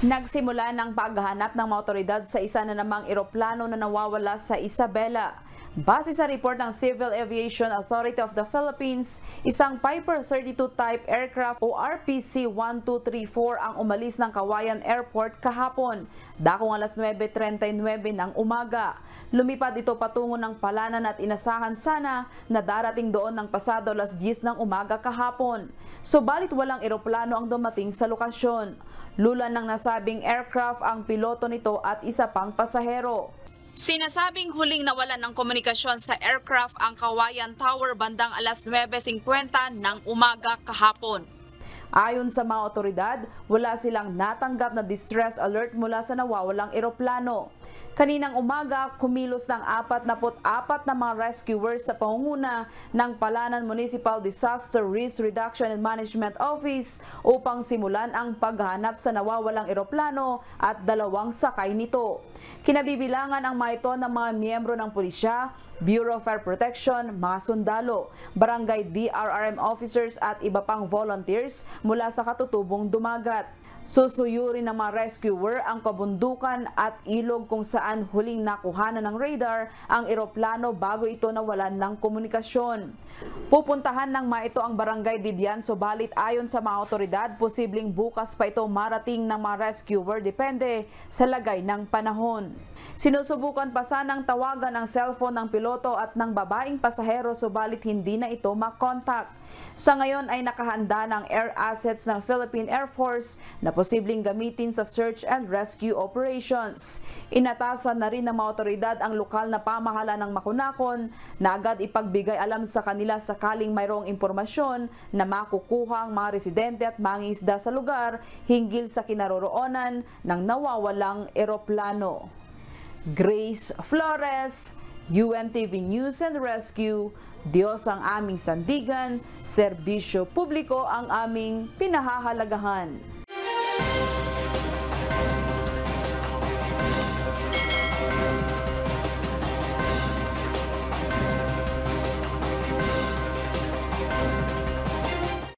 Nagsimula ng paghahanap ng mga otoridad sa isa na namang eroplano na nawawala sa Isabela. Base sa report ng Civil Aviation Authority of the Philippines, isang Piper 32 type aircraft o RPC-1234 ang umalis ng Cauayan Airport kahapon, dakong alas 9:39 ng umaga. Lumipad ito patungo ng Palanan at inasahan sana na darating doon ng pasado alas 10 ng umaga kahapon. Subalit walang eroplano ang dumating sa lokasyon. Lulan ng nasabing aircraft ang piloto nito at isa pang pasahero. Sinasabing huling nawalan ng komunikasyon sa aircraft ang Cauayan Tower bandang alas 9:50 ng umaga kahapon. Ayon sa mga otoridad, wala silang natanggap na distress alert mula sa nawawalang eroplano. Kaninang umaga, kumilos ng 44 na mga rescuers sa pangunguna ng Palanan Municipal Disaster Risk Reduction and Management Office upang simulan ang paghahanap sa nawawalang eroplano at 2 sakay nito. Kinabibilangan ang mga ito ng mga miyembro ng pulisya, Bureau of Fire Protection, mga sundalo, barangay DRRM officers at iba pang volunteers mula sa katutubong dumagat. Susuyurin ng mga rescuer ang kabundukan at ilog kung saan huling nakuhanan ng radar ang eroplano bago ito nawalan ng komunikasyon. Pupuntahan ng mga ito ang barangay Didian, subalit ayon sa mga otoridad, posibleng bukas pa ito marating ng mga rescuer depende sa lagay ng panahon. Sinusubukan pa sanang tawagan ang cellphone ng piloto at ng babaeng pasahero subalit hindi na ito makontak. Sa ngayon ay nakahanda ng air assets ng Philippine Air Force na posibleng gamitin sa search and rescue operations. Inatasan na rin ng mga otoridad ang lokal na pamahalaan ng Makunakon na agad ipagbigay alam sa kanila sakaling mayroong impormasyon na makukuha ang mga residente at mangingisda sa lugar hinggil sa kinaroroonan ng nawawalang eroplano. Grace Flores, UNTV News and Rescue. Diyos ang aming sandigan, serbisyo publiko ang aming pinahahalagahan.